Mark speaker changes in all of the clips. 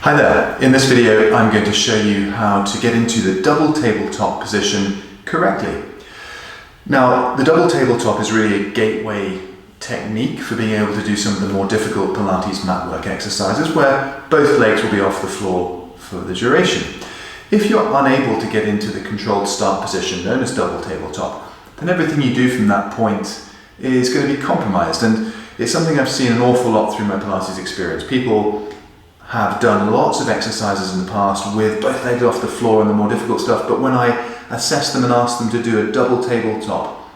Speaker 1: Hi there, in this video I'm going to show you how to get into the double tabletop position correctly. Now, the double tabletop is really a gateway technique for being able to do some of the more difficult Pilates mat work exercises where both legs will be off the floor for the duration. If you're unable to get into the controlled start position known as double tabletop, then everything you do from that point is going to be compromised, and it's something I've seen an awful lot through my Pilates experience. People have done lots of exercises in the past with both legs off the floor and the more difficult stuff, but when I assess them and ask them to do a double tabletop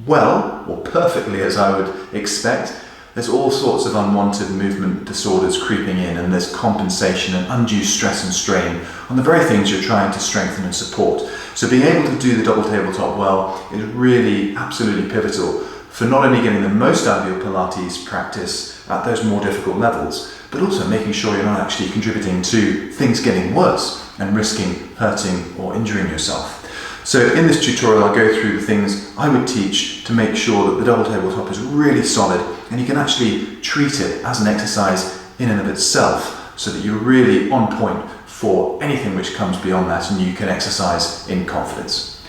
Speaker 1: well, or perfectly as I would expect, there's all sorts of unwanted movement disorders creeping in, and there's compensation and undue stress and strain on the very things you're trying to strengthen and support. So being able to do the double tabletop well is really absolutely pivotal for not only getting the most out of your Pilates practice at those more difficult levels, but also making sure you're not actually contributing to things getting worse and risking hurting or injuring yourself. So in this tutorial I'll go through the things I would teach to make sure that the double tabletop is really solid and you can actually treat it as an exercise in and of itself so that you're really on point for anything which comes beyond that and you can exercise in confidence.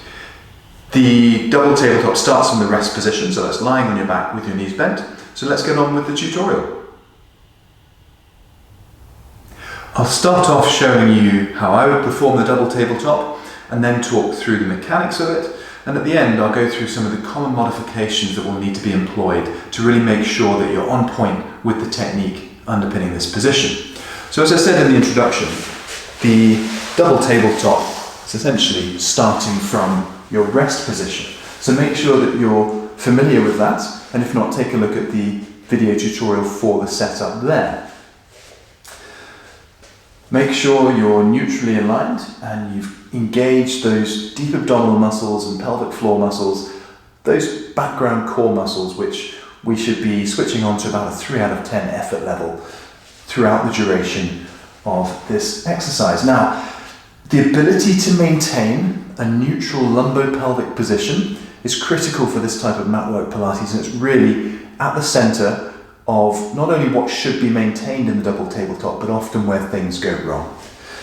Speaker 1: The double tabletop starts from the rest position, so that's lying on your back with your knees bent. So let's get on with the tutorial. I'll start off showing you how I would perform the double tabletop and then talk through the mechanics of it, and at the end I'll go through some of the common modifications that will need to be employed to really make sure that you're on point with the technique underpinning this position. So as I said in the introduction, the double tabletop is essentially starting from your rest position. So make sure that you're familiar with that, and if not, take a look at the video tutorial for the setup there. Make sure you're neutrally aligned and you've engaged those deep abdominal muscles and pelvic floor muscles, those background core muscles which we should be switching on to about a 3 out of 10 effort level throughout the duration of this exercise. Now, the ability to maintain a neutral lumbo-pelvic position is critical for this type of mat work Pilates, and it's really at the centre of not only what should be maintained in the double tabletop, but often where things go wrong.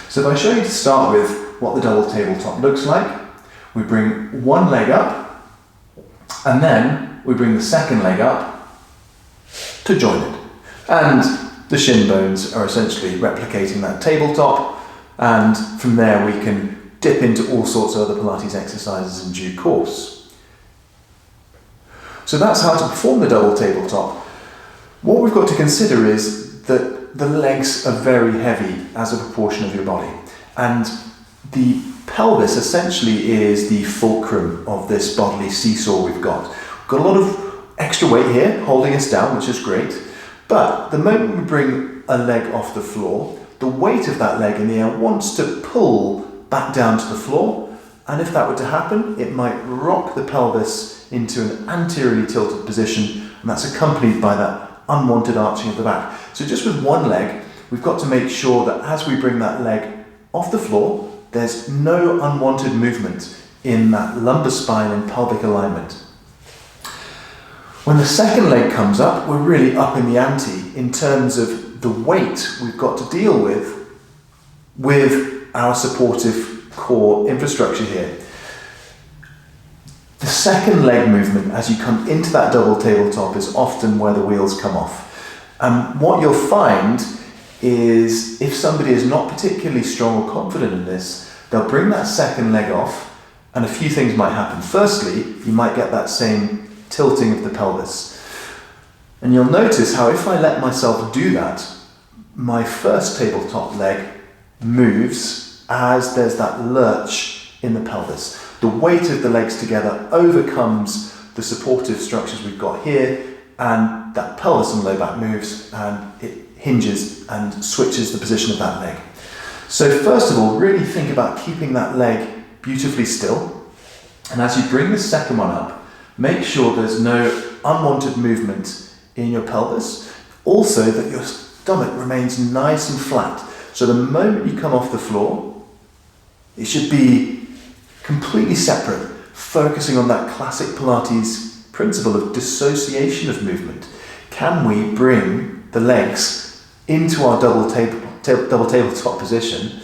Speaker 1: So if I show you to start with what the double tabletop looks like, we bring one leg up, and then we bring the second leg up to join it. And the shin bones are essentially replicating that tabletop, and from there we can dip into all sorts of other Pilates exercises in due course. So that's how to perform the double tabletop. What we've got to consider is that the legs are very heavy as a proportion of your body, and the pelvis essentially is the fulcrum of this bodily seesaw we've got. We've got a lot of extra weight here holding us down, which is great, but the moment we bring a leg off the floor, the weight of that leg in the air wants to pull back down to the floor, and if that were to happen, it might rock the pelvis into an anteriorly tilted position, and that's accompanied by that unwanted arching of the back. So just with one leg, we've got to make sure that as we bring that leg off the floor, there's no unwanted movement in that lumbar spine and pelvic alignment. When the second leg comes up, we're really up in the ante in terms of the weight we've got to deal with our supportive core infrastructure here. The second leg movement as you come into that double tabletop is often where the wheels come off. And what you'll find is if somebody is not particularly strong or confident in this, they'll bring that second leg off and a few things might happen. Firstly, you might get that same tilting of the pelvis. And you'll notice how if I let myself do that, my first tabletop leg moves as there's that lurch in the pelvis. The weight of the legs together overcomes the supportive structures we've got here, and that pelvis and low back moves and it hinges and switches the position of that leg. So first of all, really think about keeping that leg beautifully still, and as you bring the second one up, make sure there's no unwanted movement in your pelvis. Also that your stomach remains nice and flat. So the moment you come off the floor, it should be completely separate, focusing on that classic Pilates principle of dissociation of movement. Can we bring the legs into our double double tabletop position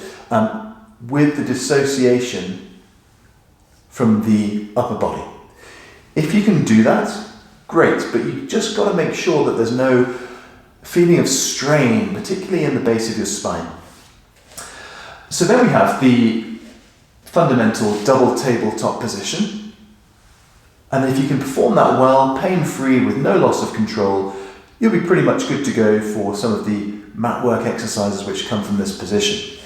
Speaker 1: with the dissociation from the upper body. If you can do that, great, but you just got to make sure that there's no feeling of strain, particularly in the base of your spine. So then we have the fundamental double tabletop position. And if you can perform that well, pain-free, with no loss of control, you'll be pretty much good to go for some of the mat work exercises which come from this position.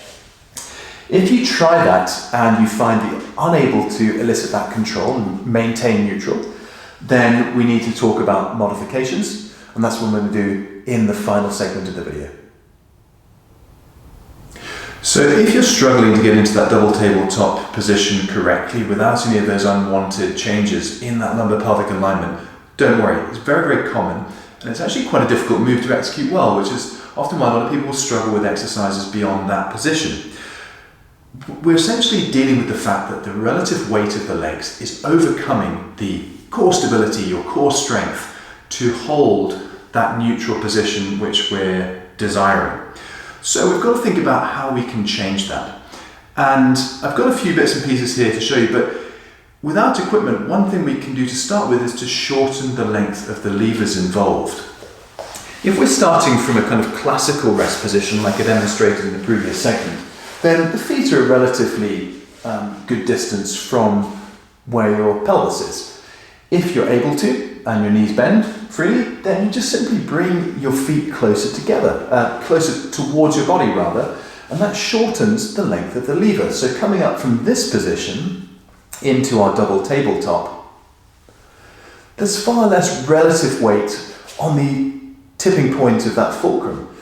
Speaker 1: If you try that and you find that you're unable to elicit that control and maintain neutral, then we need to talk about modifications, and that's what we're going to do in the final segment of the video. So if you're struggling to get into that double tabletop position correctly without any of those unwanted changes in that lumbar-pelvic alignment, don't worry, it's very, very common, and it's actually quite a difficult move to execute well, which is often why a lot of people struggle with exercises beyond that position. We're essentially dealing with the fact that the relative weight of the legs is overcoming the core stability or core strength to hold that neutral position which we're desiring. So we've got to think about how we can change that. And I've got a few bits and pieces here to show you, but without equipment, one thing we can do to start with is to shorten the length of the levers involved. If we're starting from a kind of classical rest position like I demonstrated in the previous segment, then the feet are a relatively good distance from where your pelvis is. If you're able to, and your knees bend freely, then you just simply bring your feet closer together, closer towards your body rather, and that shortens the length of the lever. So coming up from this position into our double tabletop, there's far less relative weight on the tipping point of that fulcrum.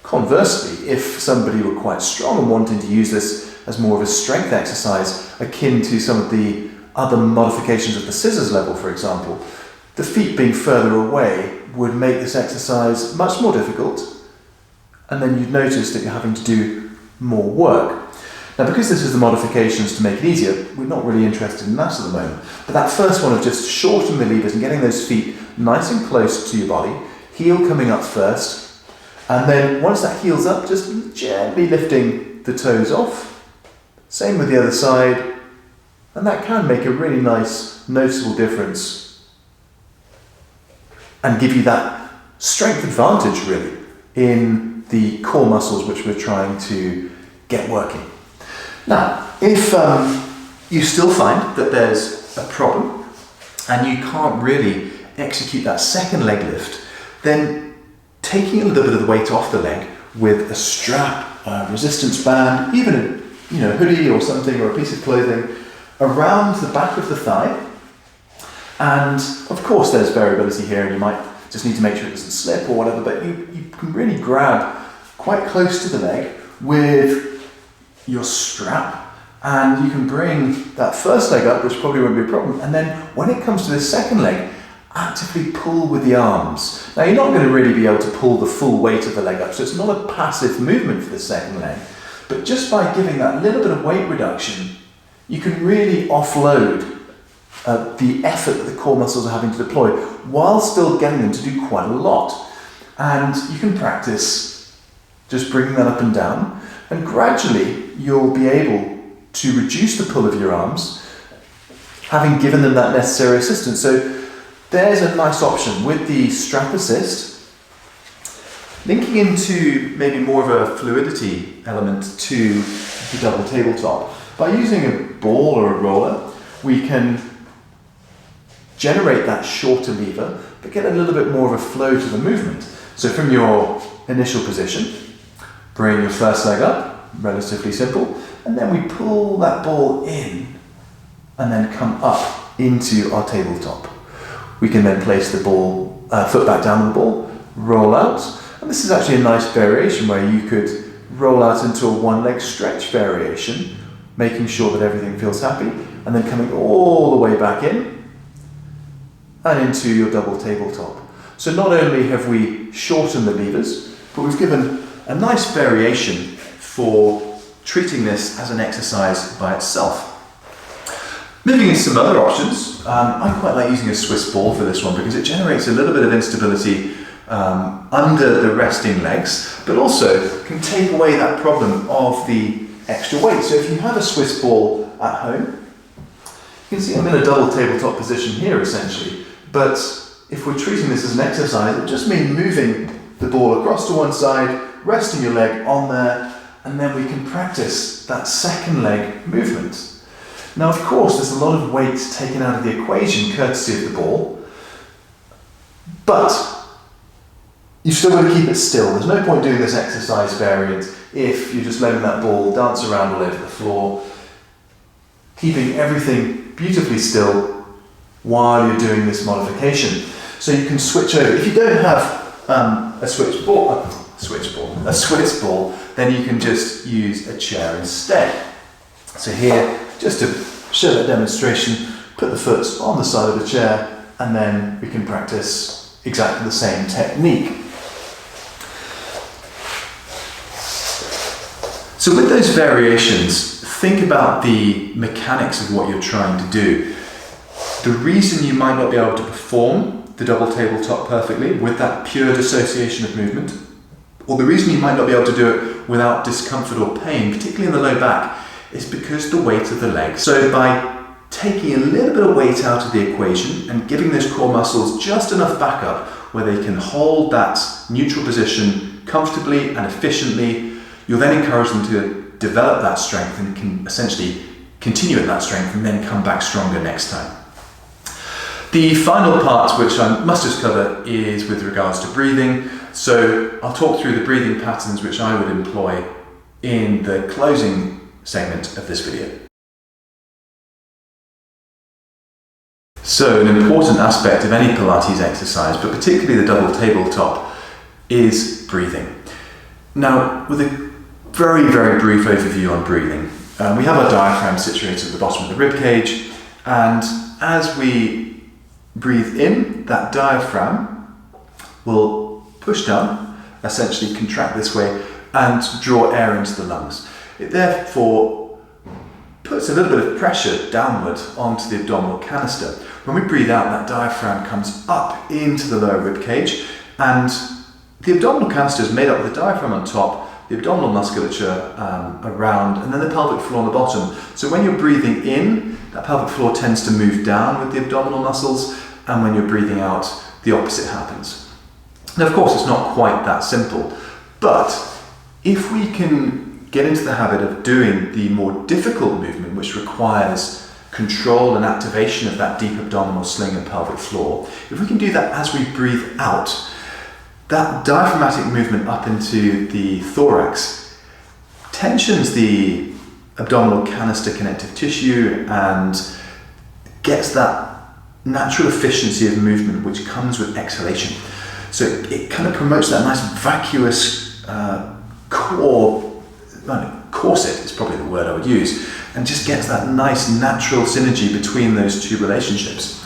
Speaker 1: Conversely, if somebody were quite strong and wanting to use this as more of a strength exercise, akin to some of the other modifications of the scissors level, for example, the feet being further away would make this exercise much more difficult, and then you'd notice that you're having to do more work. Now, because this is the modifications to make it easier, we're not really interested in that at the moment. But that first one of just shortening the levers and getting those feet nice and close to your body, heel coming up first, and then once that heel's up, just gently lifting the toes off. Same with the other side, and that can make a really nice, noticeable difference and give you that strength advantage really in the core muscles which we're trying to get working. Now, if you still find that there's a problem and you can't really execute that second leg lift, then taking a little bit of the weight off the leg with a strap, a resistance band, even a hoodie or something, or a piece of clothing around the back of the thigh. And of course there's variability here, and you might just need to make sure it doesn't slip or whatever, but you can really grab quite close to the leg with your strap, and you can bring that first leg up, which probably won't be a problem, and then when it comes to the second leg, actively pull with the arms. Now, you're not going to really be able to pull the full weight of the leg up, so it's not a passive movement for the second leg, but just by giving that little bit of weight reduction, you can really offload the effort that the core muscles are having to deploy while still getting them to do quite a lot. And you can practice just bringing that up and down, and gradually you'll be able to reduce the pull of your arms, having given them that necessary assistance. So there's a nice option with the strap assist, linking into maybe more of a fluidity element to the double tabletop. By using a ball or a roller, we can generate that shorter lever, but get a little bit more of a flow to the movement. So from your initial position, bring your first leg up, relatively simple, and then we pull that ball in and then come up into our tabletop. We can then place the ball, foot back down on the ball, roll out, and this is actually a nice variation where you could roll out into a one-leg stretch variation, making sure that everything feels happy, and then coming all the way back in and into your double tabletop. So not only have we shortened the levers, but we've given a nice variation for treating this as an exercise by itself. Moving into some other options, I quite like using a Swiss ball for this one because it generates a little bit of instability under the resting legs, but also can take away that problem of the extra weight. So if you have a Swiss ball at home, you can see I'm in a double tabletop position here essentially, but if we're treating this as an exercise, it just means moving the ball across to one side, resting your leg on there, and then we can practice that second leg movement. Now, of course, there's a lot of weight taken out of the equation courtesy of the ball, but you've still got to keep it still. There's no point doing this exercise variant if you're just letting that ball dance around all over the floor, keeping everything beautifully still while you're doing this modification. So you can switch over. If you don't have a Swiss ball, then you can just use a chair instead. So here, just to show that demonstration, put the foot on the side of the chair, and then we can practice exactly the same technique. So with those variations, think about the mechanics of what you're trying to do. The reason you might not be able to perform the double tabletop perfectly with that pure dissociation of movement, or the reason you might not be able to do it without discomfort or pain, particularly in the low back, is because the weight of the legs. So by taking a little bit of weight out of the equation and giving those core muscles just enough backup where they can hold that neutral position comfortably and efficiently, you'll then encourage them to develop that strength and can essentially continue at that strength and then come back stronger next time. The final part, which I must just cover, is with regards to breathing. So I'll talk through the breathing patterns which I would employ in the closing segment of this video. So an important aspect of any Pilates exercise, but particularly the double tabletop, is breathing. Now, with a very, very brief overview on breathing, we have our diaphragm situated at the bottom of the rib cage, and as we breathe in, that diaphragm will push down, essentially contract this way, and draw air into the lungs. It therefore puts a little bit of pressure downward onto the abdominal canister. When we breathe out, that diaphragm comes up into the lower rib cage, and the abdominal canister is made up of the diaphragm on top, the abdominal musculature around, and then the pelvic floor on the bottom. So when you're breathing in, that pelvic floor tends to move down with the abdominal muscles, and when you're breathing out, the opposite happens. Now, of course, it's not quite that simple, but if we can get into the habit of doing the more difficult movement, which requires control and activation of that deep abdominal sling and pelvic floor, if we can do that as we breathe out, that diaphragmatic movement up into the thorax tensions the abdominal canister connective tissue and gets that natural efficiency of movement which comes with exhalation. So it kind of promotes that nice vacuous corset is probably the word I would use, and just gets that nice natural synergy between those two relationships.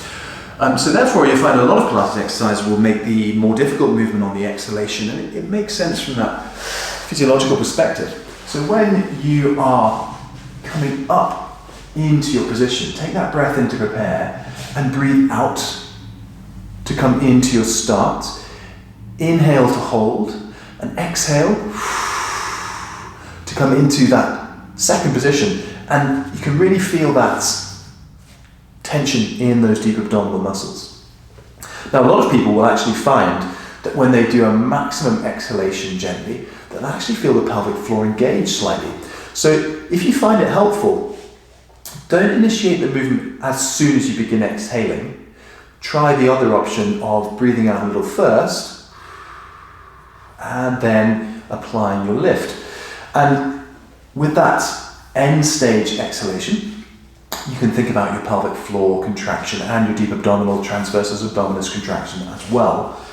Speaker 1: So therefore you find a lot of Pilates exercise will make the more difficult movement on the exhalation, and it makes sense from that physiological perspective. So when you are coming up into your position, take that breath in to prepare and breathe out to come into your start. Inhale to hold and exhale to come into that second position, and you can really feel that tension in those deep abdominal muscles. Now, a lot of people will actually find that when they do a maximum exhalation gently, they'll actually feel the pelvic floor engage slightly. So if you find it helpful, don't initiate the movement as soon as you begin exhaling. Try the other option of breathing out a little first and then applying your lift. And with that end stage exhalation, you can think about your pelvic floor contraction and your deep abdominal transversus abdominis contraction as well.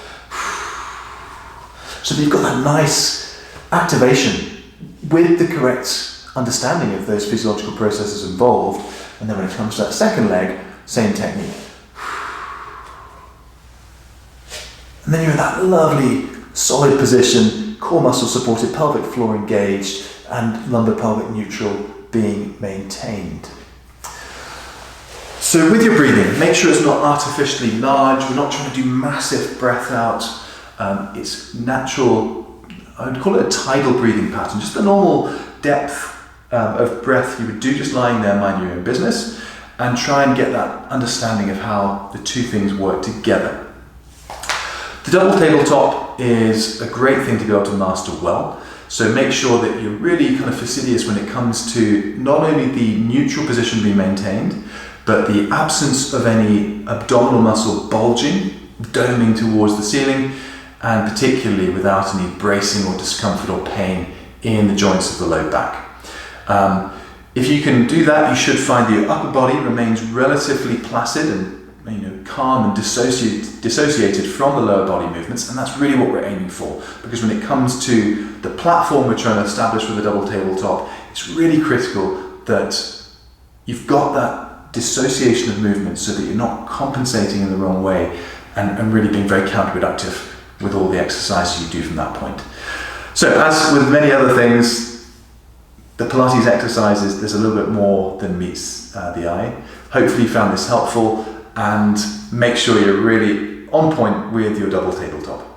Speaker 1: So that you've got that nice activation with the correct understanding of those physiological processes involved, and then when it comes to that second leg, same technique. And then you're in that lovely solid position, core muscle supported, pelvic floor engaged, and lumbar-pelvic neutral being maintained. So with your breathing, make sure it's not artificially large. We're not trying to do massive breath out. It's natural, I would call it a tidal breathing pattern, just the normal depth of breath you would do just lying there, mind your own business, and try and get that understanding of how the two things work together. The double tabletop is a great thing to be able to master well. So make sure that you're really kind of fastidious when it comes to not only the neutral position being maintained, but the absence of any abdominal muscle bulging, doming towards the ceiling, and particularly without any bracing or discomfort or pain in the joints of the low back. If you can do that, you should find the upper body remains relatively placid and calm and dissociated from the lower body movements, and that's really what we're aiming for, because when it comes to the platform we're trying to establish with the double tabletop, it's really critical that you've got that dissociation of movement so that you're not compensating in the wrong way and really being very counterproductive with all the exercises you do from that point. So as with many other things, the Pilates exercises, there's a little bit more than meets the eye. Hopefully you found this helpful, and make sure you're really on point with your double tabletop.